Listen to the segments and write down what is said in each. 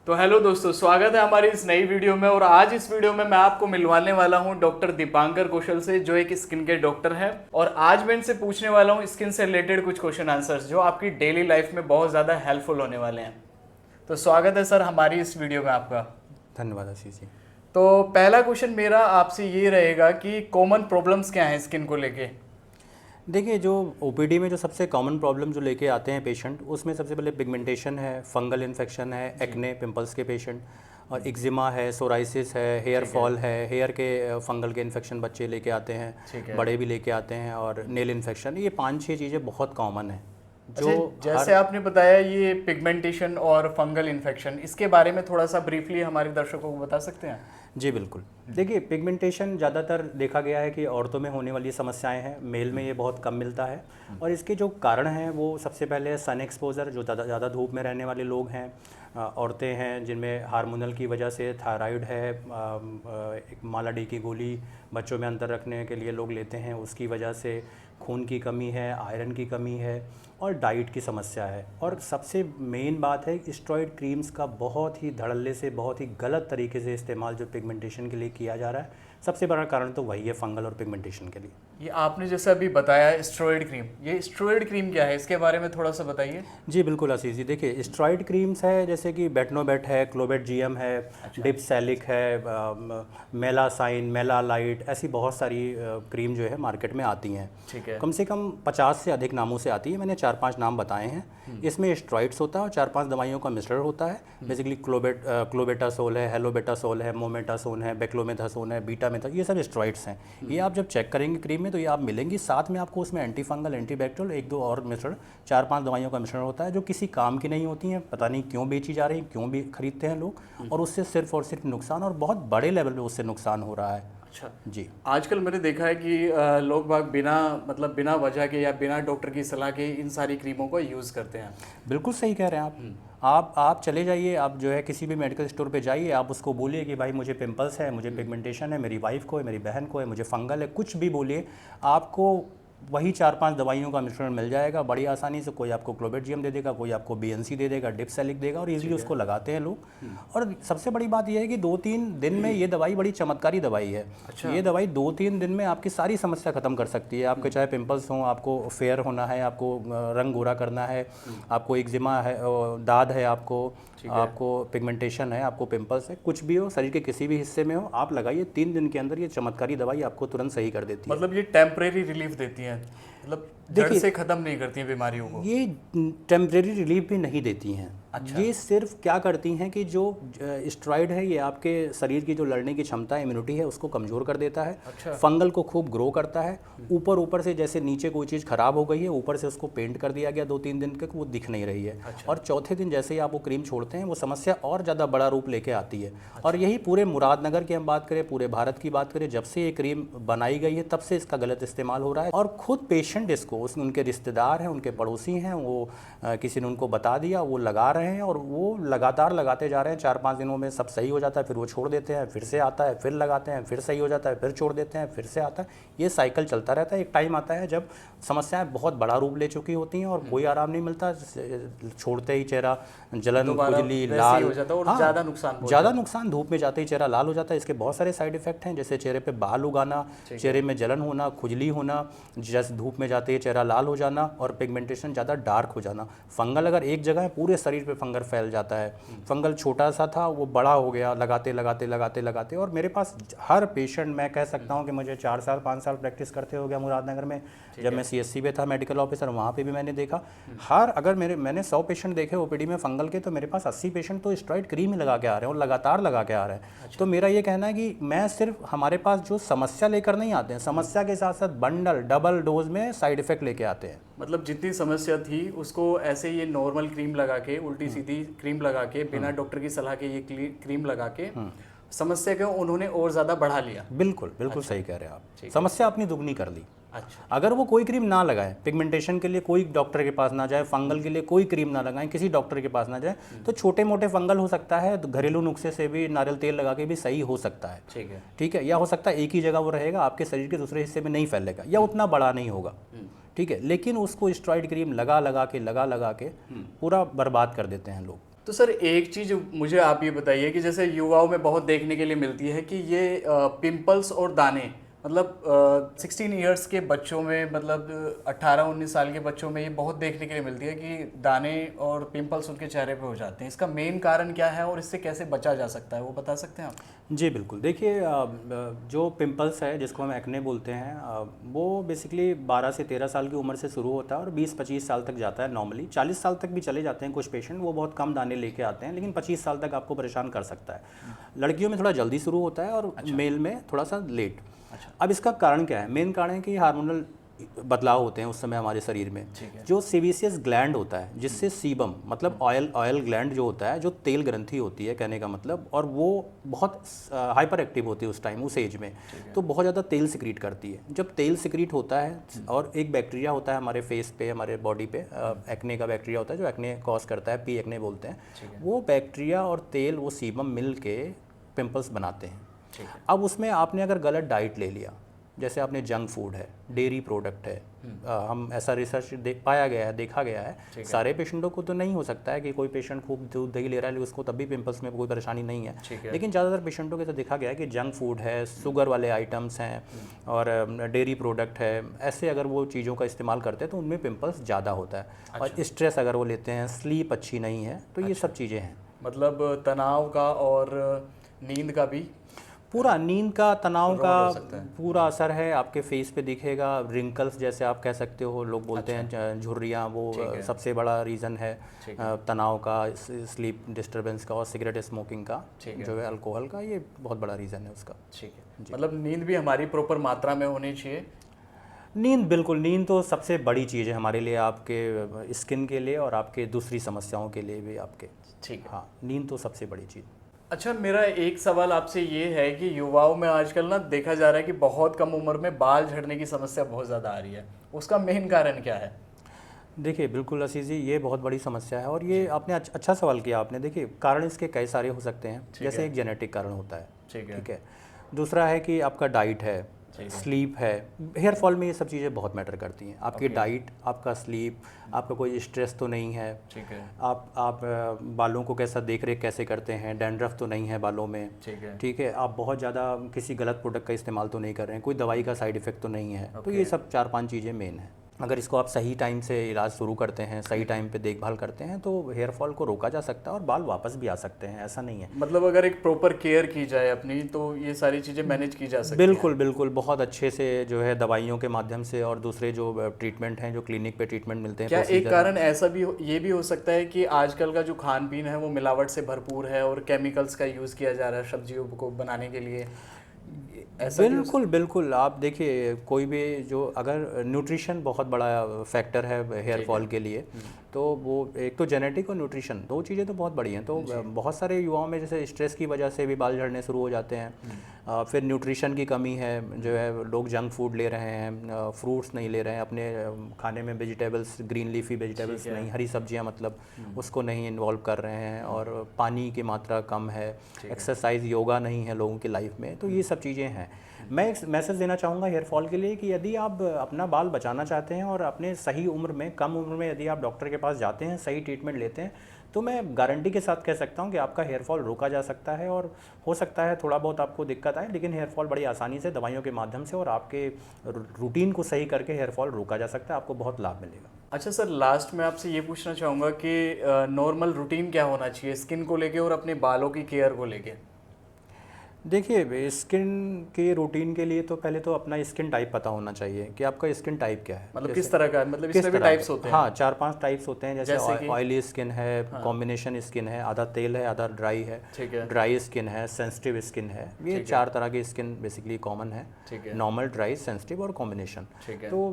तो हेलो दोस्तों, स्वागत है हमारी इस नई वीडियो में। और आज इस वीडियो में मैं आपको मिलवाने वाला हूं डॉक्टर दीपांकर कौशल से, जो एक स्किन के डॉक्टर हैं। और आज मैं इनसे पूछने वाला हूं स्किन से रिलेटेड कुछ क्वेश्चन आंसर्स जो आपकी डेली लाइफ में बहुत ज़्यादा हेल्पफुल होने वाले हैं। तो स्वागत है सर हमारी इस वीडियो में आपका। धन्यवाद आशीष जी। तो पहला क्वेश्चन मेरा आपसे ये रहेगा कि कॉमन प्रॉब्लम्स क्या हैं स्किन को लेके। देखिए, जो ओपीडी में जो सबसे कॉमन प्रॉब्लम जो लेके आते हैं पेशेंट, उसमें सबसे पहले पिगमेंटेशन है, फंगल इन्फेक्शन है, एक्ने पिंपल्स के पेशेंट, और एक्जिमा है, सोराइसिस है, हेयर फॉल है, हेयर के फंगल के इन्फेक्शन बच्चे लेके आते हैं, बड़े भी लेके आते हैं, और नेल इन्फेक्शन। ये 5-6 चीज़ें बहुत कॉमन है जो जैसे आपने बताया ये पिगमेंटेशन और फंगल इन्फेक्शन, इसके बारे में थोड़ा सा ब्रीफली हमारे दर्शकों को बता सकते हैं। जी बिल्कुल। देखिए, पिगमेंटेशन ज़्यादातर देखा गया है कि औरतों में होने वाली समस्याएं हैं, मेल में ये बहुत कम मिलता है। और इसके जो कारण हैं वो सबसे पहले सन एक्सपोजर, जो ज़्यादा धूप में रहने वाले लोग हैं, औरतें हैं जिनमें हार्मोनल की वजह से थायराइड है, एक माला डी की गोली बच्चों में अंतर रखने के लिए लोग लेते हैं, उसकी वजह से खून की कमी है, आयरन की कमी है, और डाइट की समस्या है। और सबसे मेन बात है स्टेरॉइड क्रीम्स का बहुत ही धड़ल्ले से, बहुत ही गलत तरीके से इस्तेमाल जो पिगमेंटेशन के लिए किया जा रहा है। सबसे बड़ा कारण तो वही है, फंगल और पिगमेंटेशन के लिए। ये आपने जैसे अभी बताया स्टेरॉइड क्रीम, ये स्टेरॉइड क्रीम क्या है, इसके बारे में थोड़ा सा बताइए। जी बिल्कुल आशीष जी। देखिए, स्टेरॉइड क्रीम्स है जैसे कि बेटनोबेट है, क्लोबेट जीएम है, डिपसैलिक है, मेलासाइन, मेलालाइट, ऐसी बहुत सारी क्रीम जो है मार्केट में आती हैं। ठीक है। कम से कम 50 से अधिक नामों से आती है, मैंने 4-5 नाम बताए हैं। इसमें स्टेरॉइड्स होता है और 4-5 दवाइयों का मिश्रण होता है। बेसिकली क्लोबेटासोल है, हेलोबेटासोल है, मोमेटासोन है, बेक्लोमेथासोन है, बीटा मेथा, ये सब स्टेरॉइड्स हैं। ये आप जब चेक करेंगे क्रीम में तो ये आप मिलेंगी। साथ में आपको उसमें एंटी फंगल, एंटीबैक्टीरियल, 1-2 और मिश्रण, 4-5 दवाइयों का मिश्रण होता है जो किसी काम की नहीं होती हैं। पता नहीं क्यों बेची जा रही हैं, क्यों भी खरीदते हैं लोग, और उससे सिर्फ और सिर्फ नुकसान, और बहुत बड़े लेवल पे उससे नुकसान हो रहा है। अच्छा जी। आजकल मैंने देखा है कि लोग बाग बिना वजह के या बिना डॉक्टर की सलाह के इन सारी क्रीमों को यूज़ करते हैं। बिल्कुल सही कह रहे हैं आप चले जाइए, आप जो है किसी भी मेडिकल स्टोर पे जाइए, आप उसको बोलिए कि भाई मुझे पिंपल्स है, मुझे पिगमेंटेशन है, मेरी वाइफ को है, मेरी बहन को है, मुझे फंगल है, कुछ भी बोलिए, आपको वही 4-5 दवाइयों का मिश्रण मिल जाएगा बड़ी आसानी से। कोई आपको क्लोबेटजीएम दे देगा, कोई आपको बीएनसी दे देगा, डिपसैलिक देगा, और इजीली उसको लगाते हैं लोग। और सबसे बड़ी बात यह है कि 2-3 दिन में ये दवाई बड़ी चमत्कारी दवाई है। अच्छा। ये दवाई 2-3 दिन में आपकी सारी समस्या खत्म कर सकती है। आपके चाहे पिंपल्स हों, आपको फेयर होना है, आपको रंग गोरा करना है, आपको एक्जिमा है, दाद है, आपको पिगमेंटेशन है, आपको पिंपल्स है, कुछ भी हो, शरीर के किसी भी हिस्से में हो, आप लगाइए, 3 दिन के अंदर ये चमत्कारी दवाई आपको तुरंत सही कर देती है। मतलब ये टेम्परेरी रिलीफ देती है, मतलब जड़ से खत्म नहीं करती हैं बीमारियों को। ये टेम्परेरी रिलीफ भी नहीं देती हैं। अच्छा। ये सिर्फ क्या करती हैं कि जो स्टेरॉइड है ये आपके शरीर की जो लड़ने की क्षमता, इम्यूनिटी है, उसको कमज़ोर कर देता है। अच्छा। फंगल को खूब ग्रो करता है। ऊपर से जैसे नीचे कोई चीज़ खराब हो गई है, ऊपर से उसको पेंट कर दिया गया 2-3 दिन तक, वो दिख नहीं रही है। अच्छा। और चौथे दिन जैसे ही आप वो क्रीम छोड़ते हैं, वो समस्या और ज़्यादा बड़ा रूप लेके आती है। अच्छा। और यही पूरे मुरादनगर की हम बात करें, पूरे भारत की बात करें, जब से ये क्रीम बनाई गई है तब से इसका गलत इस्तेमाल हो रहा है। और खुद पेशेंट इसको, उनके रिश्तेदार हैं, उनके पड़ोसी हैं, वो किसी ने उनको बता दिया, वो लगा रहे हैं, और वो लगातार लगाते जा रहे हैं। 4-5 दिनों में सब सही हो जाता है, फिर वो छोड़ देते हैं, फिर से आता है, फिर लगाते हैं, फिर सही हो जाता है, फिर छोड़ देते हैं, फिर से आता है। ये साइकिल चलता रहता है। एक टाइम आता है जब समस्याएं बहुत बड़ा रूप ले चुकी होती हैं और कोई आराम नहीं मिलता, छोड़ते ही चेहरा जलन, खुजली, लाल हो जाता है, और ज़्यादा नुकसान, धूप में जाते ही चेहरा लाल हो जाता है। इसके बहुत सारे साइड इफेक्ट हैं, जैसे चेहरे पे बाल उगाना, चेहरे में जलन होना, खुजली होना, जैसे धूप में जाते ही चेहरा लाल हो जाना, और पिगमेंटेशन ज़्यादा डार्क हो जाना। फंगल अगर एक जगह है, पूरे शरीर पे फंगल फैल जाता है। फंगल छोटा सा था, वो बड़ा हो गया लगाते। और मेरे पास हर पेशेंट, मैं कह सकता हूँ कि मुझे 4 साल 5 साल प्रैक्टिस करते हो गया मुरादनगर में। जब मैं सीएससी में था मेडिकल ऑफिसर, वहाँ पे भी मैंने देखा, अगर मैंने 100 पेशेंट देखे ओपीडी में फंगल के, तो मेरे पास 80 पेशेंट तो स्टेरॉइड क्रीम ही लगा के आ रहे हैं, और लगातार लगा के आ रहे हैं। अच्छा। तो मेरा ये कहना है कि मैं सिर्फ, हमारे पास जो समस्या लेकर नहीं आते हैं, समस्या के साथ साथ बंडल डबल डोज में साइड इफेक्ट लेके आते हैं। मतलब जितनी समस्या थी उसको ऐसे ये नॉर्मल क्रीम लगा के, उल्टी सीधी क्रीम लगा के, बिना डॉक्टर की सलाह के ये क्रीम लगा के समस्या को उन्होंने और ज़्यादा बढ़ा लिया। बिल्कुल अच्छा। सही कह रहे हैं आप, समस्या अपनी दुगनी कर ली। अच्छा। अगर वो कोई क्रीम ना लगाए, पिगमेंटेशन के लिए कोई डॉक्टर के पास ना जाए, फंगल के लिए कोई क्रीम ना लगाएं, किसी डॉक्टर के पास ना जाए, तो छोटे मोटे फंगल हो सकता है, तो घरेलू नुस्खे से भी, नारियल तेल लगा के भी सही हो सकता है। ठीक है। या हो सकता है एक ही जगह वो रहेगा, आपके शरीर के दूसरे हिस्से में नहीं फैलेगा, या उतना बड़ा नहीं होगा। ठीक है। लेकिन उसको स्टेरॉइड क्रीम लगा लगा के पूरा बर्बाद कर देते हैं लोग। तो सर एक चीज़ मुझे आप ये बताइए कि जैसे युवाओं में बहुत देखने के लिए मिलती है कि ये पिंपल्स और दाने, मतलब 16 इयर्स के बच्चों में, मतलब 18-19 साल के बच्चों में ये बहुत देखने के लिए मिलती है कि दाने और पिंपल्स उनके चेहरे पे हो जाते हैं। इसका मेन कारण क्या है और इससे कैसे बचा जा सकता है, वो बता सकते हैं आप? जी बिल्कुल। देखिए जो पिंपल्स है जिसको हम एक्ने बोलते हैं, वो बेसिकली 12 से 13 साल की उम्र से शुरू होता है और 20-25 साल तक जाता है नॉर्मली। 40 साल तक भी चले जाते हैं कुछ पेशेंट, वो बहुत कम दाने लेके आते हैं, लेकिन 25 साल तक आपको परेशान कर सकता है। लड़कियों में थोड़ा जल्दी शुरू होता है और मेल में थोड़ा सा लेट। अब इसका कारण क्या है? मेन कारण है कि हार्मोनल बदलाव होते हैं उस समय हमारे शरीर में। जो सेबेसियस ग्लैंड होता है, जिससे सीबम मतलब ऑयल ग्लैंड जो होता है, जो तेल ग्रंथि होती है कहने का मतलब, और वो बहुत हाइपर एक्टिव होती है उस टाइम, उस एज में, तो बहुत ज़्यादा तेल सिक्रीट करती है। जब तेल सिक्रीट होता है और एक बैक्टीरिया होता है हमारे फेस पे, हमारे बॉडी पे, एक्ने का बैक्टीरिया होता है जो एक्ने कॉज करता है, पी एक्ने बोलते हैं, वो बैक्टीरिया और तेल, वो सीबम मिल के पिंपल्स बनाते हैं। अब उसमें आपने अगर गलत डाइट ले लिया, जैसे आपने जंक फूड है, डेयरी प्रोडक्ट है, हम ऐसा रिसर्च पाया गया है, देखा गया है, सारे पेशेंटों को तो नहीं हो सकता है कि कोई पेशेंट खूब दूध दही ले रहा है लेकिन उसको तब भी पिंपल्स में कोई परेशानी नहीं है, लेकिन ज़्यादातर पेशेंटों के तो देखा गया है कि जंक फूड है, शुगर वाले आइटम्स हैं और डेयरी प्रोडक्ट है, ऐसे अगर वो चीज़ों का इस्तेमाल करते हैं तो उनमें पिंपल्स ज़्यादा होता है। और स्ट्रेस अगर वो लेते हैं, स्लीप अच्छी नहीं है, तो ये सब चीज़ें हैं। मतलब तनाव का और नींद का भी पूरा, नींद का, तनाव रोल का हो सकता है। पूरा असर है, आपके फेस पे दिखेगा। रिंकल्स जैसे आप कह सकते हो, लोग बोलते हैं झुर्रियाँ, वो सबसे बड़ा रीज़न है तनाव का, स्लीप डिस्टर्बेंस का और सिगरेट स्मोकिंग का, जो है अल्कोहल का, ये बहुत बड़ा रीज़न है उसका। ठीक है, मतलब नींद भी हमारी प्रॉपर मात्रा में होनी चाहिए। नींद बिल्कुल, नींद तो सबसे बड़ी चीज़ है हमारे लिए, आपके स्किन के लिए और आपके दूसरी समस्याओं के लिए भी आपके। ठीक है, हाँ, नींद तो सबसे बड़ी चीज़। अच्छा मेरा एक सवाल आपसे ये है कि युवाओं में आजकल ना देखा जा रहा है कि बहुत कम उम्र में बाल झड़ने की समस्या बहुत ज़्यादा आ रही है, उसका मेन कारण क्या है? देखिए बिल्कुल आशीष जी, ये बहुत बड़ी समस्या है और ये आपने अच्छा सवाल किया आपने। देखिए कारण इसके कई सारे हो सकते हैं, जैसे एक जेनेटिक कारण होता है, ठीक है। दूसरा है कि आपका डाइट है, स्लीप है। हेयर फॉल में ये सब चीज़ें बहुत मैटर करती हैं, आपकी डाइट, आपका स्लीप, आपका कोई स्ट्रेस तो नहीं है, ठीक है, आप बालों को कैसा देख रेख कैसे करते हैं, डैंड्रफ तो नहीं है बालों में, ठीक है, आप बहुत ज़्यादा किसी गलत प्रोडक्ट का इस्तेमाल तो नहीं कर रहे हैं, कोई दवाई का साइड इफ़ेक्ट तो नहीं है, तो ये सब 4-5 चीज़ें मेन हैं। अगर इसको आप सही टाइम से इलाज शुरू करते हैं, सही टाइम पे देखभाल करते हैं, तो हेयर फॉल को रोका जा सकता है और बाल वापस भी आ सकते हैं, ऐसा नहीं है। मतलब अगर एक प्रॉपर केयर की जाए अपनी, तो ये सारी चीज़ें मैनेज की जा सकती हैं। बिल्कुल बिल्कुल, बहुत अच्छे से जो है दवाइयों के माध्यम से और दूसरे जो ट्रीटमेंट हैं, जो क्लिनिक पे ट्रीटमेंट मिलते हैं। क्या एक कारण ऐसा भी ये भी हो सकता है कि आजकल का जो खान पीन है वो मिलावट से भरपूर है और केमिकल्स का यूज़ किया जा रहा है सब्जियों को बनाने के लिए, ऐसा बिल्कुल बिल्कुल। आप देखिए कोई भी जो, अगर न्यूट्रिशन बहुत बड़ा फैक्टर है हेयर फॉल के लिए, तो वो एक तो जेनेटिक और न्यूट्रिशन, दो चीज़ें तो बहुत बड़ी हैं। तो बहुत सारे युवाओं में जैसे स्ट्रेस की वजह से भी बाल झड़ने शुरू हो जाते हैं, फिर न्यूट्रिशन की कमी है, जो है लोग जंक फूड ले रहे हैं, फ्रूट्स नहीं ले रहे हैं, अपने खाने में वेजिटेबल्स, ग्रीन लीफी वेजिटेबल्स नहीं, हरी सब्जियां मतलब उसको नहीं इन्वॉल्व कर रहे हैं, और पानी की मात्रा कम है, एक्सरसाइज योगा नहीं है लोगों की लाइफ में, तो ये सब चीज़ें हैं। मैं एक मैसेज देना चाहूँगा हेयर फॉल के लिए कि यदि आप अपना बाल बचाना चाहते हैं और अपने सही उम्र में, कम उम्र में यदि आप डॉक्टर के पास जाते हैं, सही ट्रीटमेंट लेते हैं, तो मैं गारंटी के साथ कह सकता हूँ कि आपका हेयर फॉल रोका जा सकता है। और हो सकता है थोड़ा बहुत आपको दिक्कत आए, लेकिन हेयर फॉल बड़ी आसानी से दवाइयों के माध्यम से और आपके रूटीन को सही करके हेयर फॉल रोका जा सकता है, आपको बहुत लाभ मिलेगा। अच्छा सर, लास्ट में आपसे ये पूछना चाहूँगा कि नॉर्मल रूटीन क्या होना चाहिए स्किन को लेके और अपने बालों की केयर को लेके? देखिए स्किन के रूटीन के लिए तो पहले तो अपना स्किन टाइप पता होना चाहिए कि आपका स्किन टाइप क्या है, मतलब किस तरह का है, मतलब इसमें भी टाइप्स होते हैं? हाँ, 4-5 टाइप्स होते हैं, जैसे ऑयली स्किन है, कॉम्बिनेशन स्किन है, आधा तेल है आधा ड्राई है, ड्राई स्किन है, सेंसिटिव स्किन है। ये 4 तरह की स्किन बेसिकली कॉमन है, नॉर्मल, ड्राई, सेंसिटिव और कॉम्बिनेशन। तो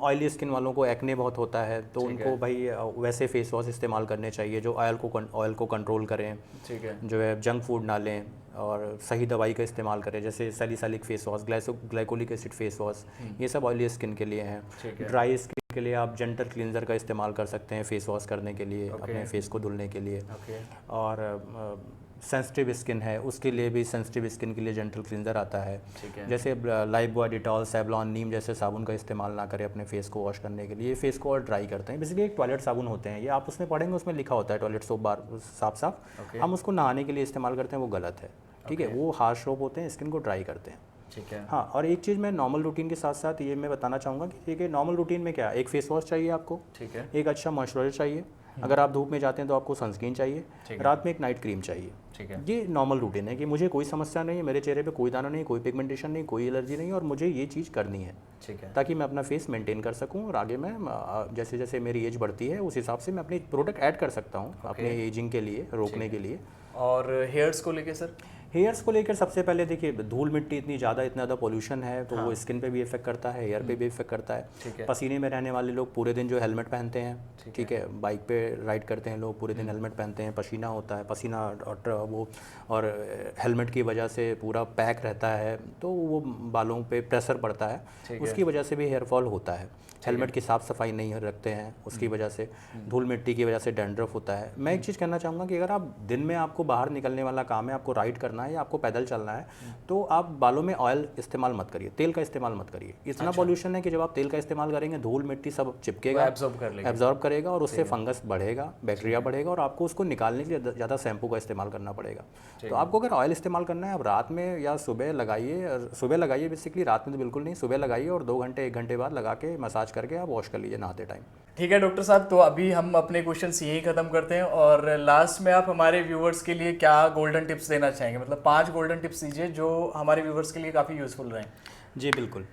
ऑयली स्किन वालों को एक्ने बहुत होता है, तो उनको भाई वैसे फेस वॉश इस्तेमाल करने चाहिए जो ऑयल को कंट्रोल करें, जो है जंक फूड ना लें और सही दवाई का इस्तेमाल करें, जैसे salicylic face wash, glycolic acid face wash, ये सब ऑयली स्किन के लिए हैं। ड्राई स्किन के लिए आप जेंटल क्लींजर का इस्तेमाल कर सकते हैं फेस वॉश करने के लिए, अपने फेस को धुलने के लिए। और सेंसिटिव स्किन है उसके लिए भी, सेंसिटिव स्किन के लिए जेंटल क्लींजर आता है। ठीक है। जैसे लाइफ बॉय, डिटॉल, सेवलॉन, नीम जैसे साबुन का इस्तेमाल ना करें अपने फेस को वॉश करने के लिए, फेस को और ड्राई करते हैं। बेसिकली एक टॉयलेट साबुन होते हैं, ये आप उसमें पढ़ेंगे उसमें लिखा होता है टॉयलेट सोप बार साफ Okay. हम उसको नहाने के लिए इस्तेमाल करते हैं, वो गलत है। ठीक है, वो हार्श सोप होते हैं, स्किन को ड्राई करते हैं। ठीक है। हाँ, और एक चीज़ मैं नॉर्मल रूटीन के साथ साथ ये मैं बताना चाहूँगा कि देखिए नॉर्मल रूटीन में क्या, एक फेस वॉश चाहिए आपको, ठीक है। एक अच्छा मॉइस्चराइजर चाहिए, अगर आप धूप में जाते हैं तो आपको सनस्क्रीन चाहिए, ठीक है। रात में एक नाइट क्रीम चाहिए। ठीक है। ये नॉर्मल रूटीन है कि मुझे कोई समस्या नहीं है, मेरे चेहरे पे कोई दाना नहीं, कोई पिगमेंटेशन नहीं, कोई एलर्जी नहीं, और मुझे ये चीज़ करनी है ठीक है। ताकि मैं अपना फेस मेंटेन कर सकूं, और आगे मैं जैसे जैसे मेरी एज बढ़ती है उस हिसाब से मैं अपनी प्रोडक्ट ऐड कर सकता हूं अपने एजिंग के लिए रोकने के लिए। और हेयर्स को लेके सर? हेयर्स को लेकर सबसे पहले देखिए, धूल मिट्टी इतनी ज़्यादा पोल्यूशन है तो वो स्किन पे भी इफेक्ट करता है, हेयर पे भी इफेक्ट करता है। ठीक है। पसीने में रहने वाले लोग पूरे दिन जो हेलमेट पहनते हैं, ठीक है, बाइक पे राइड करते हैं लोग, पूरे दिन हेलमेट पहनते हैं, पसीना होता है, पसीना और हेलमेट की वजह से पूरा पैक रहता है तो वो बालों पे प्रेशर पड़ता है, उसकी वजह से भी हेयर फॉल होता है। हेलमेट की साफ़ सफाई नहीं रखते हैं उसकी वजह से, धूल मिट्टी की वजह से डैंड्रफ होता है। मैं एक चीज़ कहना चाहूँगा कि अगर आप दिन में आपको बाहर निकलने वाला काम है, आपको राइड करना है या आपको पैदल चलना है, तो आप बालों में ऑयल इस्तेमाल मत करिए, तेल का इस्तेमाल मत करिए। इतना पॉल्यूशन है कि जब आप तेल का इस्तेमाल करेंगे धूल मिट्टी सब चिपकेगा, एब्जॉर्ब करेगा और उससे फंगस बढ़ेगा, बैक्टीरिया बढ़ेगा, और आपको उसको निकालने के लिए ज़्यादा शैम्पू का इस्तेमाल करना पड़ेगा। तो आपको अगर ऑयल इस्तेमाल करना है, आप रात में या सुबह लगाइए बेसिकली, रात में तो बिल्कुल नहीं, सुबह लगाइए और 2 घंटे 1 घंटे बाद लगा के मसाज करके आप वॉश कर लीजिए नहाते टाइम। ठीक है डॉक्टर साहब, तो अभी हम अपने क्वेश्चंस यही खत्म करते हैं, और लास्ट में आप हमारे व्यूवर्स के लिए क्या गोल्डन टिप्स देना चाहेंगे? मतलब 5 गोल्डन टिप्स दीजिए जो हमारे व्यूवर्स के लिए काफ़ी यूजफुल रहें। जी बिल्कुल।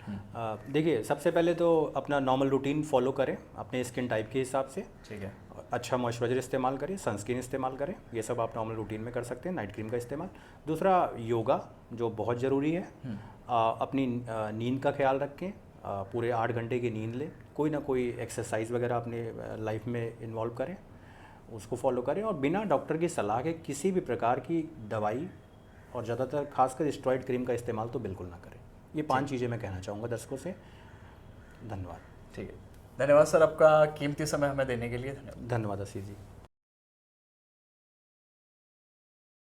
देखिए, सबसे पहले तो अपना नॉर्मल रूटीन फॉलो करें अपने स्किन टाइप के हिसाब से। ठीक है। अच्छा मॉइस्चराइजर इस्तेमाल करें, सनस्क्रीन इस्तेमाल करें, ये सब आप नॉर्मल रूटीन में कर सकते हैं, नाइट क्रीम का इस्तेमाल। दूसरा, योगा जो बहुत ज़रूरी है। अपनी नींद का ख्याल रखें, पूरे 8 घंटे की नींद लें, कोई ना कोई एक्सरसाइज वगैरह अपने लाइफ में इन्वॉल्व करें, उसको फॉलो करें, और बिना डॉक्टर की सलाह के किसी भी प्रकार की दवाई और ज़्यादातर खासकर स्टेरॉइड क्रीम का इस्तेमाल तो बिल्कुल ना करें। ये 5 चीज़ें मैं कहना चाहूँगा दर्शकों से। धन्यवाद। ठीक है, धन्यवाद सर आपका कीमती समय हमें देने के लिए। धन्यवाद आशीष जी।